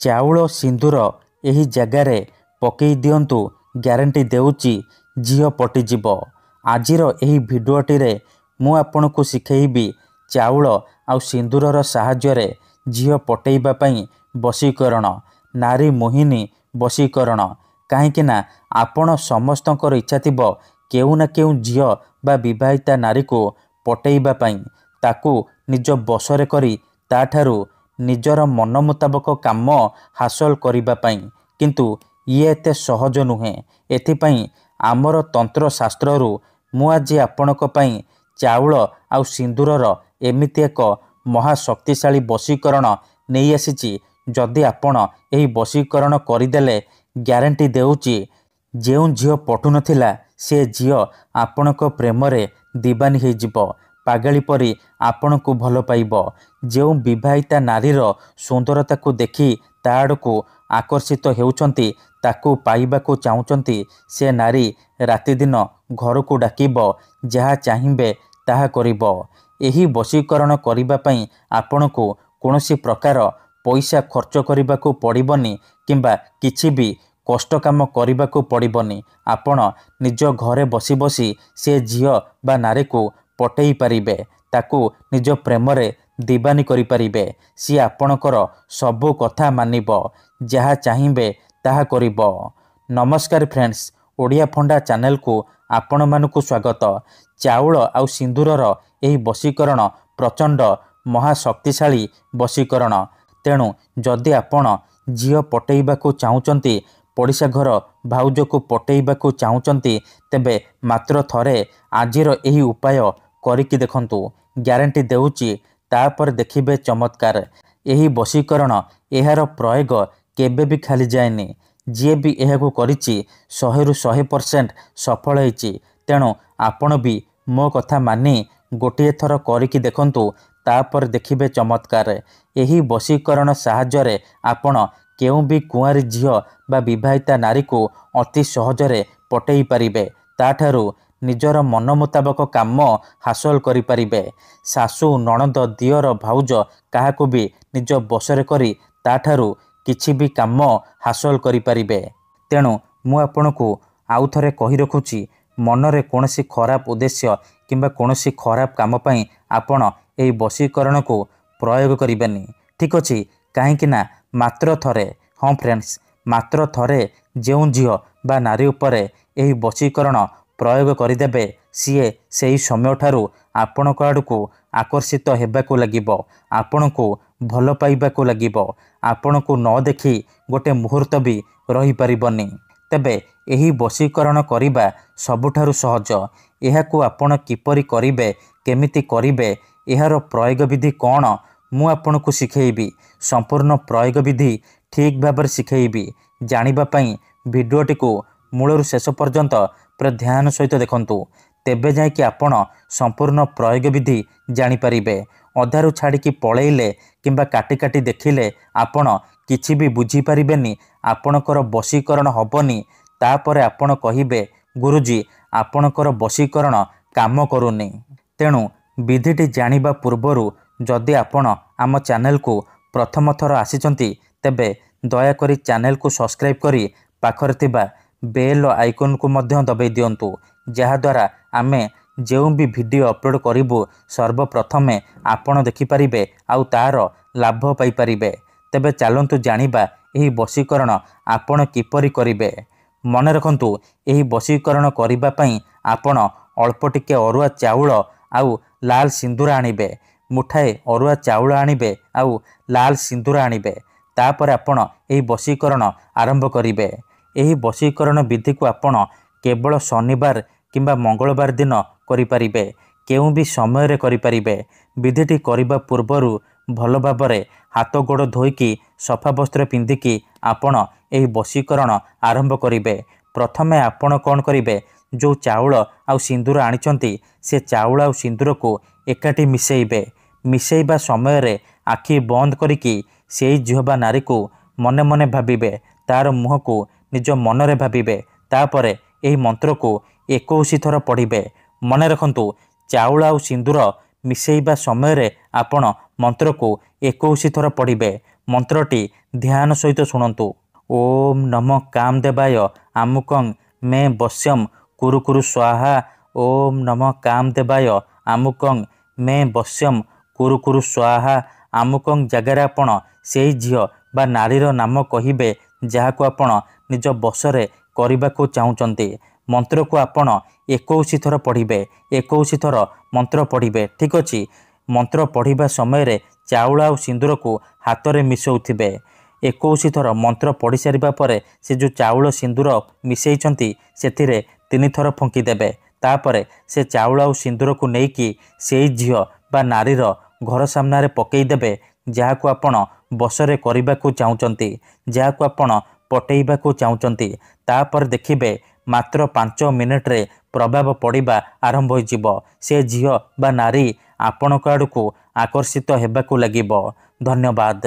ଚାଉଳ ସିନ୍ଦୁର ଏହି ଜାଗାରେ ପକେଇ ଦିଅନ୍ତୁ, ଗ୍ୟାରେଣ୍ଟି ଦେଉଛି ଝିଅ ପଟିଯିବ। ଆଜିର ଏହି ଭିଡ଼ିଓଟିରେ ମୁଁ ଆପଣଙ୍କୁ ଶିଖେଇବି ଚାଉଳ ଆଉ ସିନ୍ଦୁରର ସାହାଯ୍ୟରେ ଝିଅ ପଟେଇବା ପାଇଁ ବଶୀକରଣ, ନାରୀ ମୋହିନୀ ବଶୀକରଣ। କାହିଁକିନା ଆପଣ ସମସ୍ତଙ୍କର ଇଚ୍ଛା ଥିବ କେଉଁ ନା କେଉଁ ଝିଅ ବା ବିବାହିତା ନାରୀକୁ ପଟେଇବା ପାଇଁ, ତାକୁ ନିଜ ବଶରେ କରି ତାଠାରୁ ନିଜର ମନ ମୁତାବକ କାମ ହାସଲ କରିବା ପାଇଁ। କିନ୍ତୁ ଇଏ ଏତେ ସହଜ ନୁହେଁ। ଏଥିପାଇଁ ଆମର ତନ୍ତ୍ରଶାସ୍ତ୍ରରୁ ମୁଁ ଆଜି ଆପଣଙ୍କ ପାଇଁ ଚାଉଳ ଆଉ ସିନ୍ଦୁରର ଏମିତି ଏକ ମହାଶକ୍ତିଶାଳୀ ବଶୀକରଣ ନେଇ ଆସିଛି। ଯଦି ଆପଣ ଏହି ବଶୀକରଣ କରିଦେଲେ, ଗ୍ୟାରେଣ୍ଟି ଦେଉଛି ଯେଉଁ ଝିଅ ପଟୁନଥିଲା ସେ ଝିଅ ଆପଣଙ୍କ ପ୍ରେମରେ ଦିବାନୀ ହେଇଯିବ, ପାଗଳି ପରି ଆପଣଙ୍କୁ ଭଲ ପାଇବ। ଯେଉଁ ବିବାହିତା ନାରୀର ସୁନ୍ଦରତାକୁ ଦେଖି ତା ଆଡ଼କୁ ଆକର୍ଷିତ ହେଉଛନ୍ତି, ତାକୁ ପାଇବାକୁ ଚାହୁଁଛନ୍ତି, ସେ ନାରୀ ରାତିଦିନ ଘରକୁ ଡାକିବ, ଯାହା ଚାହିଁବେ ତାହା କରିବ। ଏହି ବଶୀକରଣ କରିବା ପାଇଁ ଆପଣଙ୍କୁ କୌଣସି ପ୍ରକାର ପଇସା ଖର୍ଚ୍ଚ କରିବାକୁ ପଡ଼ିବନି କିମ୍ବା କିଛି ବି କଷ୍ଟ କାମ କରିବାକୁ ପଡ଼ିବନି। ଆପଣ ନିଜ ଘରେ ବସି ବସି ସେ ଝିଅ ବା ନାରୀକୁ ପଟେଇ ପାରିବେ, ତାକୁ ନିଜ ପ୍ରେମରେ ଦିବାନୀ କରିପାରିବେ। ସିଏ ଆପଣଙ୍କର ସବୁ କଥା ମାନିବ, ଯାହା ଚାହିଁବେ ତାହା କରିବ। ନମସ୍କାର ଫ୍ରେଣ୍ଡସ୍, ଓଡ଼ିଆ ଫଣ୍ଡା ଚ୍ୟାନେଲକୁ ଆପଣମାନଙ୍କୁ ସ୍ୱାଗତ। ଚାଉଳ ଆଉ ସିନ୍ଦୁରର ଏହି ବଶୀକରଣ ପ୍ରଚଣ୍ଡ ମହାଶକ୍ତିଶାଳୀ ବଶୀକରଣ। ତେଣୁ ଯଦି ଆପଣ ଝିଅ ପଟେଇବାକୁ ଚାହୁଁଛନ୍ତି, ପଡ଼ିଶା ଘର ଭାଉଜକୁ ପଟେଇବାକୁ ଚାହୁଁଛନ୍ତି, ତେବେ ମାତ୍ର ଥରେ ଆଜିର ଏହି ଉପାୟ କରିକି ଦେଖନ୍ତୁ, ଗ୍ୟାରେଣ୍ଟି ଦେଉଛି ତାପରେ ଦେଖିବେ ଚମତ୍କାର। ଏହି ବଶୀକରଣ, ଏହାର ପ୍ରୟୋଗ କେବେ ବି ଖାଲି ଯାଏନି। ଯିଏ ବି ଏହାକୁ କରିଛି 100ରୁ 100% ସଫଳ ହେଇଛି। ତେଣୁ ଆପଣ ବି ମୋ କଥା ମାନି ଗୋଟିଏ ଥର କରିକି ଦେଖନ୍ତୁ, ତାପରେ ଦେଖିବେ ଚମତ୍କାର। ଏହି ବଶୀକରଣ ସାହାଯ୍ୟରେ ଆପଣ କେଉଁ ବି କୁଆଁରୀ ଝିଅ ବା ବିବାହିତା ନାରୀକୁ ଅତି ସହଜରେ ପଟେଇ ପାରିବେ, ତାଠାରୁ ନିଜର ମନ ମୁତାବକ କାମ ହାସଲ କରିପାରିବେ। ଶାଶୁ, ନଣନ୍ଦ, ଦିଅର, ଭାଉଜ କାହାକୁ ବି ନିଜ ବଶରେ କରି ତାଠାରୁ କିଛି ବି କାମ ହାସଲ କରିପାରିବେ। ତେଣୁ ମୁଁ ଆପଣଙ୍କୁ ଆଉ ଥରେ କହି ରଖୁଛି, ମନରେ କୌଣସି ଖରାପ ଉଦ୍ଦେଶ୍ୟ କିମ୍ବା କୌଣସି ଖରାପ କାମ ପାଇଁ ଆପଣ ଏହି ବଶୀକରଣକୁ ପ୍ରୟୋଗ କରିବେନି। ଠିକ୍ ଅଛି? କାହିଁକିନା ମାତ୍ର ଥରେ, ହଁ ଫ୍ରେଣ୍ଡସ୍, ମାତ୍ର ଥରେ ଯେଉଁ ଝିଅ ବା ନାରୀ ଉପରେ ଏହି ବଶୀକରଣ ପ୍ରୟୋଗ କରିଦେବେ, ସିଏ ସେହି ସମୟଠାରୁ ଆପଣଙ୍କ ଆଡ଼କୁ ଆକର୍ଷିତ ହେବାକୁ ଲାଗିବ, ଆପଣଙ୍କୁ ଭଲ ପାଇବାକୁ ଲାଗିବ। ଆପଣଙ୍କୁ ନ ଦେଖି ଗୋଟେ ମୁହୂର୍ତ୍ତ ବି ରହିପାରିବନି। ତେବେ ଏହି ବଶୀକରଣ କରିବା ସବୁଠାରୁ ସହଜ। ଏହାକୁ ଆପଣ କିପରି କରିବେ, କେମିତି କରିବେ, ଏହାର ପ୍ରୟୋଗ ବିଧି କ'ଣ, ମୁଁ ଆପଣଙ୍କୁ ଶିଖେଇବି। ସମ୍ପୂର୍ଣ୍ଣ ପ୍ରୟୋଗ ବିଧି ଠିକ୍ ଭାବରେ ଶିଖେଇବି। ଜାଣିବା ପାଇଁ ଭିଡ଼ିଓଟିକୁ ମୂଳରୁ ଶେଷ ପର୍ଯ୍ୟନ୍ତ ପୁରା ଧ୍ୟାନ ସହିତ ଦେଖନ୍ତୁ, ତେବେ ଯାଇକି ଆପଣ ସମ୍ପୂର୍ଣ୍ଣ ପ୍ରୟୋଗ ବିଧି ଜାଣିପାରିବେ। ଅଧାରୁ ଛାଡ଼ିକି ପଳେଇଲେ କିମ୍ବା କାଟି କାଟି ଦେଖିଲେ ଆପଣ କିଛି ବି ବୁଝିପାରିବେନି, ଆପଣଙ୍କର ବଶୀକରଣ ହେବନି। ତାପରେ ଆପଣ କହିବେ, ଗୁରୁଜୀ, ଆପଣଙ୍କର ବଶୀକରଣ କାମ କରୁନି। ତେଣୁ ବିଧିଟି ଜାଣିବା ପୂର୍ବରୁ ଯଦି ଆପଣ ଆମ ଚ୍ୟାନେଲକୁ ପ୍ରଥମ ଥର ଆସିଛନ୍ତି, ତେବେ ଦୟାକରି ଚ୍ୟାନେଲକୁ ସବସ୍କ୍ରାଇବ୍ କରି ପାଖରେ ଥିବା ବେଲ୍ ଆଇକନ୍କୁ ମଧ୍ୟ ଦବାଇ ଦିଅନ୍ତୁ, ଯାହାଦ୍ୱାରା ଆମେ ଯେଉଁ ବି ଭିଡ଼ିଓ ଅପଲୋଡ଼ କରିବୁ ସର୍ବପ୍ରଥମେ ଆପଣ ଦେଖିପାରିବେ ଆଉ ତା'ର ଲାଭ ପାଇପାରିବେ। ତେବେ ଚାଲନ୍ତୁ ଜାଣିବା ଏହି ବଶୀକରଣ ଆପଣ କିପରି କରିବେ। ମନେ ରଖନ୍ତୁ, ଏହି ବଶୀକରଣ କରିବା ପାଇଁ ଆପଣ ଅଳ୍ପ ଟିକେ ଅରୁଆ ଚାଉଳ ଆଉ ଲାଲ ସିନ୍ଦୁର ଆଣିବେ। ମୁଠାଏ ଅରୁଆ ଚାଉଳ ଆଣିବେ ଆଉ ଲାଲ ସିନ୍ଦୁର ଆଣିବେ। ତାପରେ ଆପଣ ଏହି ବଶୀକରଣ ଆରମ୍ଭ କରିବେ। ଏହି ବଶୀକରଣ ବିଧିକୁ ଆପଣ କେବଳ ଶନିବାର କିମ୍ବା ମଙ୍ଗଳବାର ଦିନ କରିପାରିବେ। କେଉଁ ବି ସମୟରେ କରିପାରିବେ। ବିଧିଟି କରିବା ପୂର୍ବରୁ ଭଲ ଭାବରେ ହାତ ଗୋଡ଼ ଧୋଇକି ସଫା ବସ୍ତ୍ର ପିନ୍ଧିକି ଆପଣ ଏହି ବଶୀକରଣ ଆରମ୍ଭ କରିବେ। ପ୍ରଥମେ ଆପଣ କ'ଣ କରିବେ, ଯେଉଁ ଚାଉଳ ଆଉ ସିନ୍ଦୁର ଆଣିଛନ୍ତି, ସେ ଚାଉଳ ଆଉ ସିନ୍ଦୁରକୁ ଏକାଠି ମିଶାଇବେ। ମିଶାଇବା ସମୟରେ ଆଖି ବନ୍ଦ କରିକି ସେଇ ଝିଅ ବା ନାରୀକୁ ମନେ ମନେ ଭାବିବେ, ତା'ର ମୁହଁକୁ ନିଜ ମନରେ ଭାବିବେ। ତାପରେ ଏହି ମନ୍ତ୍ରକୁ 21 ଥର ପଢ଼ିବେ। ମନେ ରଖନ୍ତୁ, ଚାଉଳ ଆଉ ସିନ୍ଦୁର ମିଶାଇବା ସମୟରେ ଆପଣ ମନ୍ତ୍ରକୁ 21 ଥର ପଢ଼ିବେ। ମନ୍ତ୍ରଟି ଧ୍ୟାନ ସହିତ ଶୁଣନ୍ତୁ। ଓମ୍ ନମ କାମଦେବାୟ ଆମୁକଂ ମେ ବଶ୍ୟಂ କୁରୁ କୁରୁ ସ୍ୱାହା। ଓମ୍ ନମ କାମଦେବାୟ ଆମୁକଂ ମେ ବଶ୍ୟಂ କୁରୁ କୁରୁ ସ୍ୱାହା। ଆମୁକଂ ଜାଗାରେ ଆପଣ ସେଇ ଝିଅ ବା ନାରୀର ନାମ କହିବେ ଯାହାକୁ ଆପଣ ନିଜ ବଶରେ କରିବାକୁ ଚାହୁଁଛନ୍ତି। ମନ୍ତ୍ରକୁ ଆପଣ 21 ଥର ପଢ଼ିବେ। 21 ଥର ମନ୍ତ୍ର ପଢ଼ିବେ। ଠିକ୍ ଅଛି। ମନ୍ତ୍ର ପଢ଼ିବା ସମୟରେ ଚାଉଳ ଆଉ ସିନ୍ଦୁରକୁ ହାତରେ ମିଶାଉଥିବେ। 21 ଥର ମନ୍ତ୍ର ପଢ଼ି ସାରିବା ପରେ ସେ ଯେଉଁ ଚାଉଳ ସିନ୍ଦୁର ମିଶାଇଛନ୍ତି ସେଥିରେ 3 ଥର ଫୁଙ୍କିଦେବେ। ତାପରେ ସେ ଚାଉଳ ଆଉ ସିନ୍ଦୁରକୁ ନେଇକି ସେଇ ଝିଅ ବା ନାରୀର ଘର ସାମ୍ନାରେ ପକାଇଦେବେ ଯାହାକୁ ଆପଣ ବଶରେ କରିବାକୁ ଚାହୁଁଛନ୍ତି, ଯାହାକୁ ଆପଣ ପଟେଇବାକୁ ଚାହୁଁଛନ୍ତି। ତାପରେ ଦେଖିବେ ମାତ୍ର 5 ମିନିଟରେ ପ୍ରଭାବ ପଡ଼ିବା ଆରମ୍ଭ ହୋଇଯିବ। ସେ ଝିଅ ବା ନାରୀ ଆପଣଙ୍କ ଆଡ଼କୁ ଆକର୍ଷିତ ହେବାକୁ ଲାଗିବ। ଧନ୍ୟବାଦ।